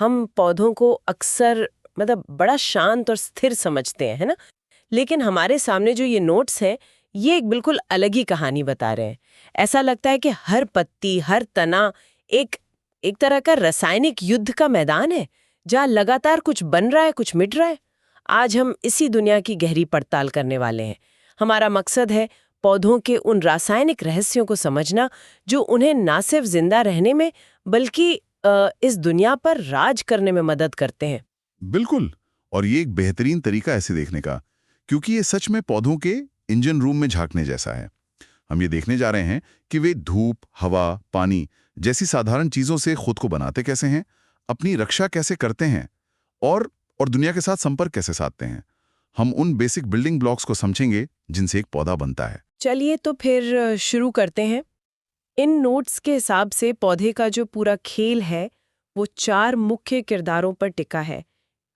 हम पौधों को अक्सर मतलब बड़ा शांत और स्थिर समझते हैं, है ना? लेकिन हमारे सामने जो ये नोट्स हैं, ये एक बिल्कुल अलग ही कहानी बता रहे हैं। ऐसा लगता है कि हर पत्ती, हर तना एक एक तरह का रासायनिक युद्ध का मैदान है, जहाँ लगातार कुछ बन रहा है, कुछ मिट रहा है। आज हम इसी दुनिया की गहरी पड़ताल करने वाले हैं। हमारा मकसद है पौधों के उन रासायनिक रहस्यों को समझना, जो उन्हें ना सिर्फ जिंदा रहने में बल्कि इस दुनिया पर राज करने में मदद करते हैं। बिल्कुल। और ये एक बेहतरीन तरीका ऐसे देखने का, क्योंकि ये सच में पौधों के इंजन रूम में झांकने जैसा है। हम ये देखने जा रहे हैं कि वे धूप, हवा, पानी जैसी साधारण चीजों से खुद को बनाते कैसे हैं, अपनी रक्षा कैसे करते हैं और दुनिया के साथ संपर्क कैसे साधते हैं। हम उन बेसिक बिल्डिंग ब्लॉक्स को समझेंगे जिनसे एक पौधा बनता है। चलिए तो फिर शुरू करते हैं। इन नोट्स के हिसाब से पौधे का जो पूरा खेल है वो 4 मुख्य किरदारों पर टिका है: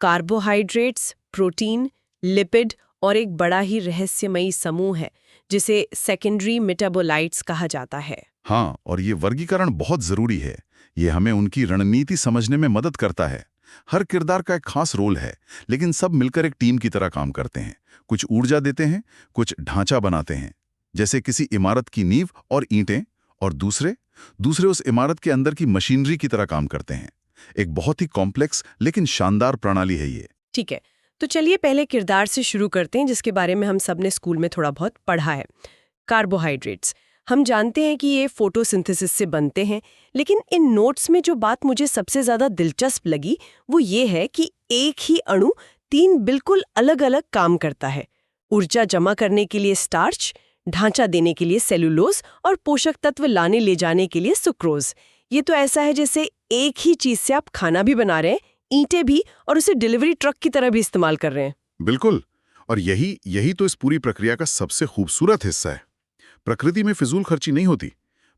कार्बोहाइड्रेट्स, प्रोटीन, लिपिड और एक बड़ा ही रहस्यमयी समूह है जिसे सेकेंडरी मेटाबोलाइट्स कहा जाता है। हाँ, और ये वर्गीकरण बहुत जरूरी है। ये हमें उनकी रणनीति समझने में मदद करता है। हर किरदार का एक खास रोल है, लेकिन सब मिलकर एक टीम की तरह काम करते हैं। कुछ ऊर्जा देते हैं, कुछ ढांचा बनाते हैं, जैसे किसी इमारत की नींव और ईंटें, और दूसरे उस इमारत के अंदर की मशीनरी की तरह काम करते हैं। एक बहुत ही कॉम्प्लेक्स लेकिन शानदार प्रणाली है ये। ठीक है, तो चलिए पहले किरदार से शुरू करते हैं जिसके बारे में हम सब ने स्कूल में थोड़ा बहुत पढ़ा है। कार्बोहाइड्रेट्स। हम जानते हैं कि ये फोटोसिंथेसिस से बनते हैं, लेकिन इन नोट्स में जो बात मुझे सबसे ज्यादा दिलचस्प लगी वो ये है कि एक ही अणु 3 बिल्कुल अलग-अलग काम करता है। ऊर्जा जमा करने के लिए स्टार्च, ढांचा देने के लिए सेलुलोज और पोषक तत्व लाने ले जाने के लिए सुक्रोज। ये तो ऐसा है जैसे एक ही चीज से आप खाना भी बना रहे हैं, ईंटें भी, और उसे डिलीवरी ट्रक की तरह भी इस्तेमाल कर रहे हैं। बिल्कुल। और यही तो इस पूरी प्रक्रिया का सबसे खूबसूरत हिस्सा है। प्रकृति में फिजूल खर्ची नहीं होती।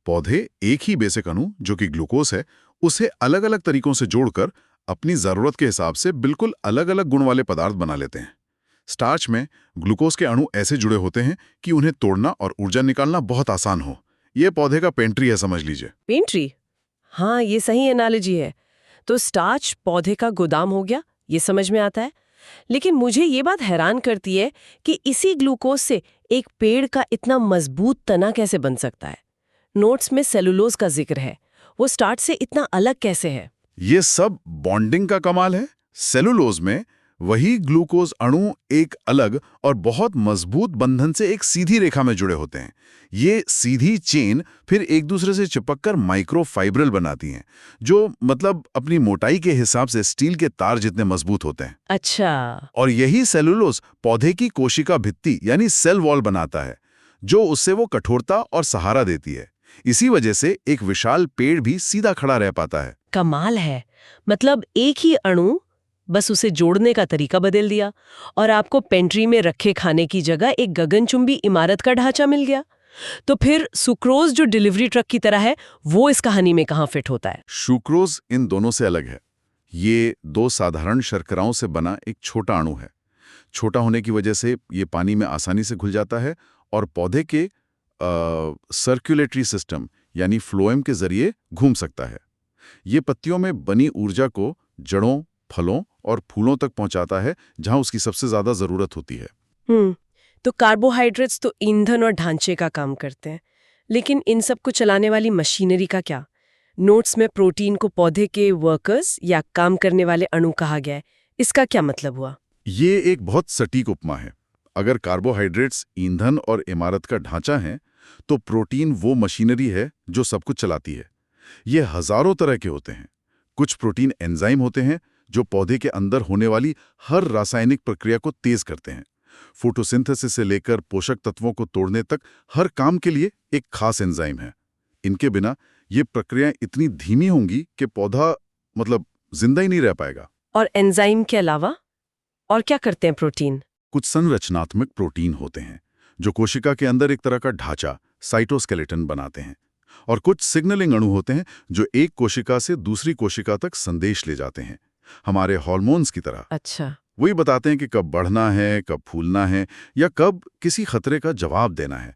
पौधे एक ही बेसिक अणु, जो कि ग्लूकोज है, उसे अलग अलग तरीकों से जोड़कर अपनी जरूरत के हिसाब से बिल्कुल अलग अलग गुण वाले पदार्थ बना लेते हैं। स्टार्च में ग्लूकोज के अणु ऐसे जुड़े होते हैं कि उन्हें तोड़ना और ऊर्जा निकालना बहुत आसान हो। यह पौधे का पेंट्री है, समझ लीजिए। पेंट्री? हाँ, ये सही एनालॉजी है। तो स्टार्च पौधे का गोदाम हो गया, ये समझ में आता है। लेकिन मुझे ये बात हैरान करती है कि इसी ग्लूकोज से एक पेड़ का इतना मजबूत तना कैसे बन सकता है। नोट्स में सेलुलोज का जिक्र है, वो स्टार्च से इतना अलग कैसे है? ये सब बॉन्डिंग का कमाल है। सेलुलोज में वही ग्लूकोज अणु एक अलग और बहुत मजबूत बंधन से एक सीधी रेखा में जुड़े होते हैं। ये सीधी चेन फिर एक दूसरे से चिपककर माइक्रोफाइब्रल बनाती हैं, जो मतलब अपनी मोटाई के हिसाब से स्टील के तार जितने मजबूत होते हैं। अच्छा। और यही सेलुलोज पौधे की कोशिका भित्ति यानी सेल वॉल बनाता है, जो उससे वो कठोरता और सहारा देती है। इसी वजह से एक विशाल पेड़ भी सीधा खड़ा रह पाता है। कमाल है। मतलब एक ही अणु, बस उसे जोड़ने का तरीका बदल दिया और आपको पेंट्री में रखे खाने की जगह एक गगनचुंबी इमारत का ढांचा मिल गया। तो फिर सुक्रोज जो डिलीवरी ट्रक की तरह है, वो इस कहानी में कहाँ फिट होता है? सुक्रोज इन दोनों से अलग है। ये 2 साधारण शर्कराओं से बना एक छोटा अणु है। छोटा होने की वजह से ये पानी में आसानी से घुल जाता है और पौधे के सर्कुलेटरी सिस्टम यानी फ्लोएम के जरिए घूम सकता है। ये पत्तियों में बनी ऊर्जा को जड़ों, फलों और फूलों तक पहुंचाता है, जहां उसकी सबसे ज्यादा जरूरत होती है। तो कार्बोहाइड्रेट्स तो ईंधन और ढांचे का काम करते हैं, लेकिन इन सब को चलाने वाली मशीनरी का क्या? नोट्स में प्रोटीन को पौधे के वर्कर्स या काम करने वाले अणु कहा गया है, इसका क्या मतलब हुआ? ये एक बहुत सटीक उपमा है। अगर कार्बोहाइड्रेट्स ईंधन और इमारत का ढांचा है, तो प्रोटीन वो मशीनरी है जो सब कुछ चलाती है। ये हजारों तरह के होते हैं। कुछ प्रोटीन एंजाइम होते हैं जो पौधे के अंदर होने वाली हर रासायनिक प्रक्रिया को तेज करते हैं। फोटोसिंथेसिस से लेकर पोषक तत्वों को तोड़ने तक हर काम के लिए एक खास एंजाइम है। इनके बिना ये प्रक्रियाएं इतनी धीमी होंगी कि पौधा मतलब जिंदा ही नहीं रह पाएगा। और एंजाइम के अलावा और क्या करते हैं प्रोटीन? कुछ संरचनात्मक प्रोटीन होते हैं जो कोशिका के अंदर एक तरह का ढांचा, साइटोस्केलेटन बनाते हैं। और कुछ सिग्नलिंग अणु होते हैं जो एक कोशिका से दूसरी कोशिका तक संदेश ले जाते हैं, हमारे हार्मोन्स की तरह। अच्छा। वही बताते हैं कि कब बढ़ना है, कब फूलना है या कब किसी खतरे का जवाब देना है।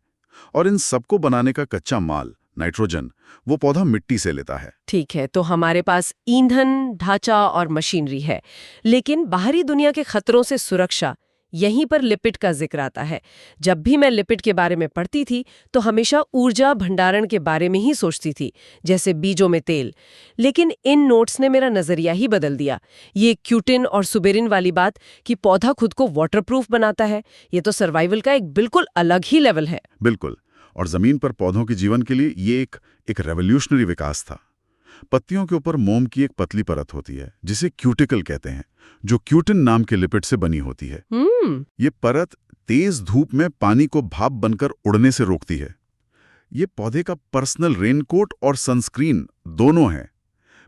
और इन सबको बनाने का कच्चा माल नाइट्रोजन, वो पौधा मिट्टी से लेता है। ठीक है, तो हमारे पास ईंधन, ढांचा और मशीनरी है, लेकिन बाहरी दुनिया के खतरों से सुरक्षा, यहीं पर लिपिड का जिक्र आता है। जब भी मैं लिपिड के बारे में पढ़ती थी तो हमेशा ऊर्जा भंडारण के बारे में ही सोचती थी, जैसे बीजों में तेल। लेकिन इन नोट्स ने मेरा नजरिया ही बदल दिया। ये क्यूटिन और सुबेरिन वाली बात कि पौधा खुद को वाटरप्रूफ बनाता है, ये तो सर्वाइवल का एक बिल्कुल अलग ही लेवल है। बिल्कुल, और जमीन पर पौधों के जीवन के लिए ये एक रेवोल्यूशनरी विकास था। पत्तियों के ऊपर मोम की एक पतली परत होती है जिसे क्यूटिकल कहते हैं, जो क्यूटिन नाम के लिपिड से बनी होती है। ये परत तेज धूप में पानी को भाप बनकर उड़ने से रोकती है। ये पौधे का पर्सनल रेनकोट और सनस्क्रीन दोनों है।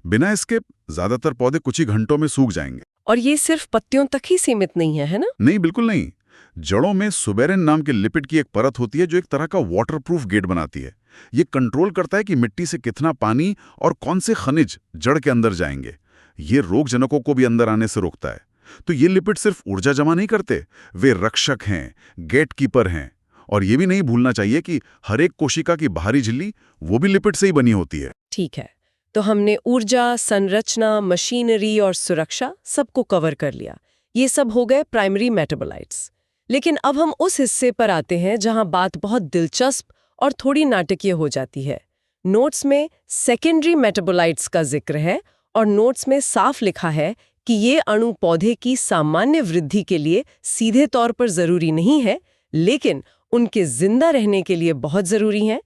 बिना इसके ज्यादातर पौधे कुछ ही घंटों में सूख जाएंगे। और ये सिर्फ पत्तियों तक ही सीमित नहीं है ना? नहीं, बिल्कुल नहीं। जड़ों में सुबेरिन नाम के लिपिड की एक परत होती है जो एक तरह का वाटरप्रूफ गेट बनाती है। ये कंट्रोल करता है कि मिट्टी से कितना पानी और कौन से खनिज जड़ के अंदर जाएंगे। ये रोगजनकों को भी अंदर आने से रोकता है। तो ये लिपिड सिर्फ ऊर्जा जमा नहीं करते, वे रक्षक हैं, गेटकीपर हैं। और ये भी नहीं भूलना चाहिए कि हर एक कोशिका की बाहरी झिल्ली वो भी लिपिड से ही बनी होती है। ठीक है, तो हमने ऊर्जा, संरचना, मशीनरी और सुरक्षा सबको कवर कर लिया। ये सब हो गए प्राइमरी मेटाबोलाइट्स। लेकिन अब हम उस हिस्से पर आते हैं जहां बात बहुत दिलचस्प और थोड़ी नाटकीय हो जाती है। नोट्स में सेकेंडरी मेटाबोलाइट्स का जिक्र है और नोट्स में साफ लिखा है कि ये अणु पौधे की सामान्य वृद्धि के लिए सीधे तौर पर जरूरी नहीं है, लेकिन उनके जिंदा रहने के लिए बहुत जरूरी हैं।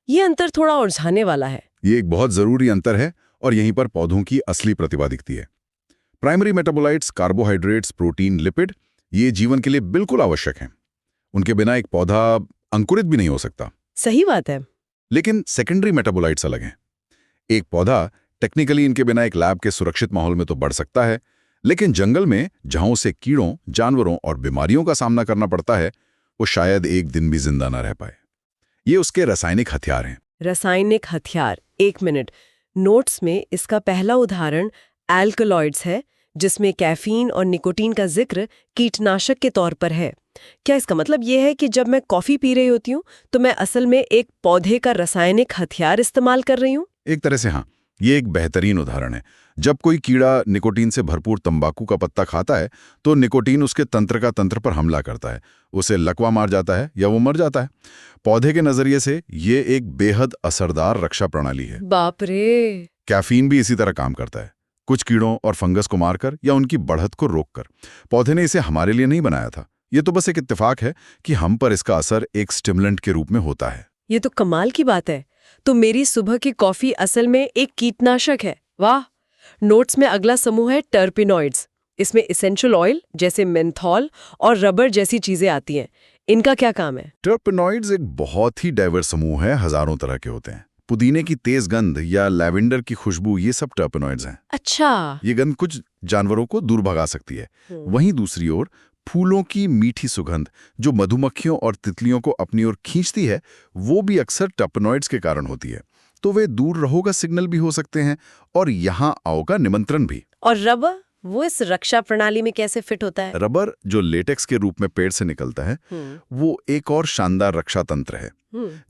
ये अंतर थोड़ा उलझाने वाला है। ये एक बहुत जरूरी अंतर है और यहीं पर पौधों की असली प्रतिभा दिखती है। Primary metabolites, carbohydrates, protein, lipid, ये जीवन के लिए बिल्कुल आवश्यक हैं। उनके बिना एक पौधा अंकुरित भी नहीं हो सकता। सही बात है। लेकिन सेकेंडरी मेटाबोलाइट्स अलग हैं। एक पौधा टेक्निकली इनके बिना एक लैब के सुरक्षित माहौल में तो बढ़ सकता है, लेकिन जंगल में जहां उसे कीड़ों, जानवरों और बीमारियों का सामना करना पड़ता है, वो शायद एक दिन भी जिंदा न रह पाए। ये उसके रासायनिक हथियार हैं। रासायनिक हथियार, एक मिनट। नोट्स में इसका पहला उदाहरण एल्कलॉइड्स है, जिसमें कैफीन और निकोटीन का जिक्र कीटनाशक के तौर पर है। क्या इसका मतलब यह है कि जब मैं कॉफी पी रही होती हूँ तो मैं असल में एक पौधे का रासायनिक हथियार इस्तेमाल कर रही हूँ? एक तरह से हाँ, ये एक बेहतरीन उदाहरण है। जब कोई कीड़ा निकोटीन से भरपूर तंबाकू का पत्ता खाता है तो निकोटीन उसके तंत्र पर हमला करता है, उसे लकवा मार जाता है या वो मर जाता है। पौधे के नजरिए से ये एक बेहद असरदार रक्षा प्रणाली है। बाप रे! कैफीन भी इसी तरह काम करता है, कुछ कीड़ों और फंगस को मारकर या उनकी बढ़त को रोककर। पौधे ने इसे हमारे लिए नहीं बनाया था, ये तो बस एक इत्तेफाक है कि हम पर इसका असर एक स्टिमुलेंट के रूप में होता है। ये तो कमाल की बात है। तो मेरी सुबह की कॉफी असल में एक कीटनाशक है। वाह! नोट्स में अगला समूह है टर्पिनॉइड्स। इसमें एसेंशियल ऑयल जैसे मेंथॉल और रबर जैसी चीजें आती हैं। इनका क्या काम है? टर्पिनॉइड्स एक बहुत ही डाइवर्स समूह है, हजारों तरह के होते हैं। पुदीने की तेज गंध या लैवेंडर की खुशबू, ये सब टर्पिनॉइड्स हैं। अच्छा। ये गंध कुछ जानवरों को दूर भगा सकती है। वहीं दूसरी ओर फूलों की मीठी सुगंध जो मधुमक्खियों और तितलियों को अपनी ओर खींचती है, वो भी अक्सर टर्पिनॉइड्स के कारण होती है। तो वे दूर रहो का सिग्नल भी हो सकते हैं और यहाँ आओ का निमंत्रण भी। और रबर, वो इस रक्षा प्रणाली में कैसे फिट होता है? रबर, जो लेटेक्स के रूप में पेड़ से निकलता है, वो एक और शानदार रक्षा तंत्र है।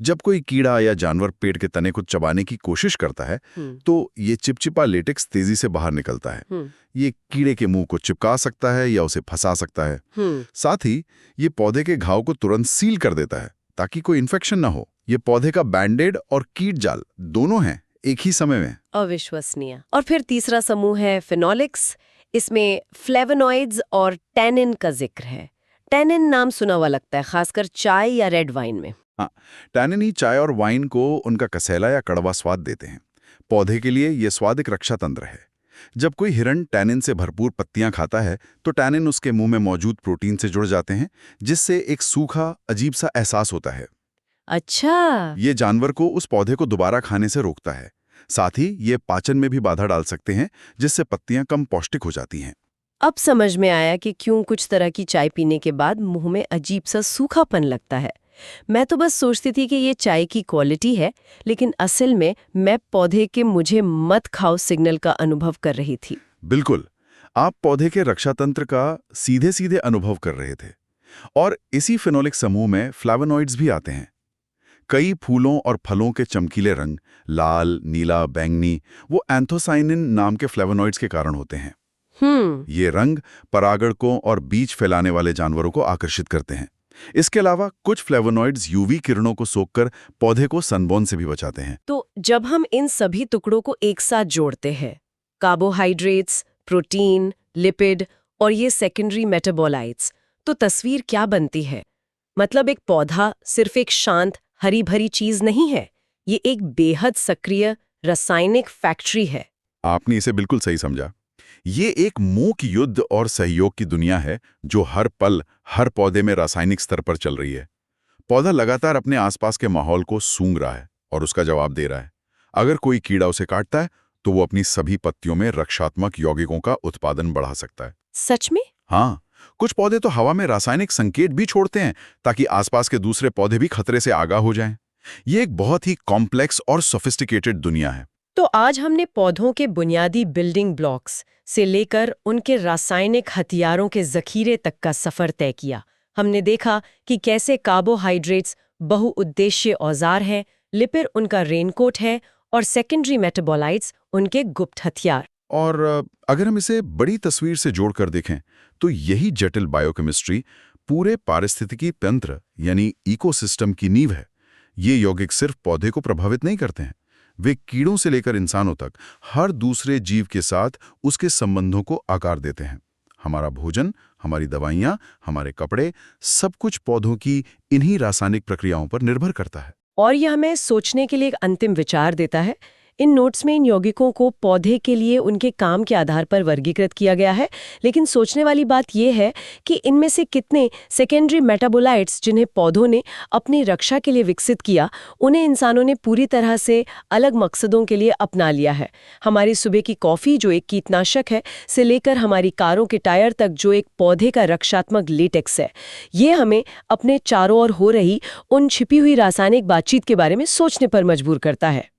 जब कोई कीड़ा या जानवर पेड़ के तने को चबाने की कोशिश करता है तो ये चिपचिपा लेटेक्स तेजी से बाहर निकलता है। ये कीड़े के मुंह को चिपका सकता है या उसे फंसा सकता है। साथ ही ये पौधे के घाव को तुरंत सील कर देता है ताकि कोई इन्फेक्शन ना हो। ये पौधे का बैंडेड और कीट जाल दोनों हैं एक ही समय में। अविश्वसनीय। और फिर तीसरा समूह है फेनोलिक्स। इसमें फ्लेवोनॉइड्स और टैनिन का जिक्र है। टैनिन नाम सुना हुआ लगता है, खासकर चाय या रेड वाइन में। हाँ, टैनिन ही चाय और वाइन को उनका कसैला या कड़वा स्वाद देते हैं। पौधे के लिए यह स्वाद एक रक्षा तंत्र है। जब कोई हिरण टैनिन से भरपूर पत्तियां खाता है तो टैनिन उसके मुंह में मौजूद प्रोटीन से जुड़ जाते हैं, जिससे एक सूखा अजीब सा एहसास होता है। अच्छा। ये जानवर को उस पौधे को दोबारा खाने से रोकता है। साथ ही ये पाचन में भी बाधा डाल सकते हैं, जिससे पत्तियां कम पौष्टिक हो जाती हैं। अब समझ में आया कि क्यों कुछ तरह की चाय पीने के बाद मुंह में अजीब सा सूखापन लगता है। मैं तो बस सोचती थी कि ये चाय की क्वालिटी है, लेकिन असल में मैं पौधे के मुझे मत खाओ सिग्नल का अनुभव कर रही थी। बिल्कुल, आप पौधे के रक्षा तंत्र का सीधे सीधे अनुभव कर रहे थे। और इसी फेनोलिक समूह में फ्लेवोनॉइड्स भी आते हैं। कई फूलों और फलों के चमकीले रंग, लाल, नीला, बैंगनी, वो एंथोसाइनिन नाम के फ्लेवोनॉइड्स के कारण होते हैं। ये रंग परागणकों और बीज फैलाने वाले जानवरों को आकर्षित करते हैं। इसके अलावा कुछ फ्लेवोनॉइड्स यूवी किरणों को सोखकर पौधे को सनबर्न से भी बचाते हैं। तो जब हम इन सभी टुकड़ों को एक साथ जोड़ते हैं, कार्बोहाइड्रेट्स, प्रोटीन, लिपिड और ये सेकेंडरी मेटाबोलाइट्स, तो तस्वीर क्या बनती है? मतलब एक पौधा सिर्फ एक शांत हरी भरी चीज नहीं है, ये एक बेहद सक्रिय रासायनिक फैक्ट्री है। आपने इसे बिल्कुल सही समझा। ये एक मूक युद्ध और सहयोग की दुनिया है जो हर पल हर पौधे में रासायनिक स्तर पर चल रही है। पौधा लगातार अपने आसपास के माहौल को सूंघ रहा है और उसका जवाब दे रहा है। अगर कोई कीड़ा उसे काटता है तो वो अपनी सभी पत्तियों में रक्षात्मक यौगिकों का उत्पादन बढ़ा सकता है। सच में? हाँ, कुछ पौधे तो हवा में रासायनिक संकेत भी छोड़ते हैं ताकि आसपास के दूसरे पौधे भी खतरे से आगाह हो जाएं। ये एक बहुत ही कॉम्प्लेक्स और सोफिस्टिकेटेड दुनिया है। तो आज हमने पौधों के बुनियादी बिल्डिंग ब्लॉक्स से लेकर उनके रासायनिक हथियारों के जखीरे तक का सफर तय किया। हमने देखा कि कैसे कार्बोहाइड्रेट्स बहुउद्देश्य औजार हैं, लिपिड उनका रेनकोट है और सेकेंडरी मेटाबोलाइट्स उनके गुप्त हथियार। और अगर हम इसे बड़ी तस्वीर से जोड़कर देखें तो यही जटिल बायोकेमिस्ट्री पूरे पारिस्थितिकी तंत्र यानी इकोसिस्टम की नींव है। ये यौगिक सिर्फ पौधे को प्रभावित नहीं करते हैं, वे कीड़ों से लेकर इंसानों तक हर दूसरे जीव के साथ उसके संबंधों को आकार देते हैं। हमारा भोजन, हमारी दवाइयाँ, हमारे कपड़े, सब कुछ पौधों की इन्हीं रासायनिक प्रक्रियाओं पर निर्भर करता है। और यह हमें सोचने के लिए एक अंतिम विचार देता है। इन नोट्स में इन यौगिकों को पौधे के लिए उनके काम के आधार पर वर्गीकृत किया गया है, लेकिन सोचने वाली बात यह है कि इनमें से कितने सेकेंडरी मेटाबोलाइट्स जिन्हें पौधों ने अपनी रक्षा के लिए विकसित किया, उन्हें इंसानों ने पूरी तरह से अलग मकसदों के लिए अपना लिया है। हमारी सुबह की कॉफ़ी जो एक कीटनाशक है से लेकर हमारी कारों के टायर तक जो एक पौधे का रक्षात्मक लेटेक्स है, ये हमें अपने चारों ओर हो रही उन छिपी हुई रासायनिक बातचीत के बारे में सोचने पर मजबूर करता है।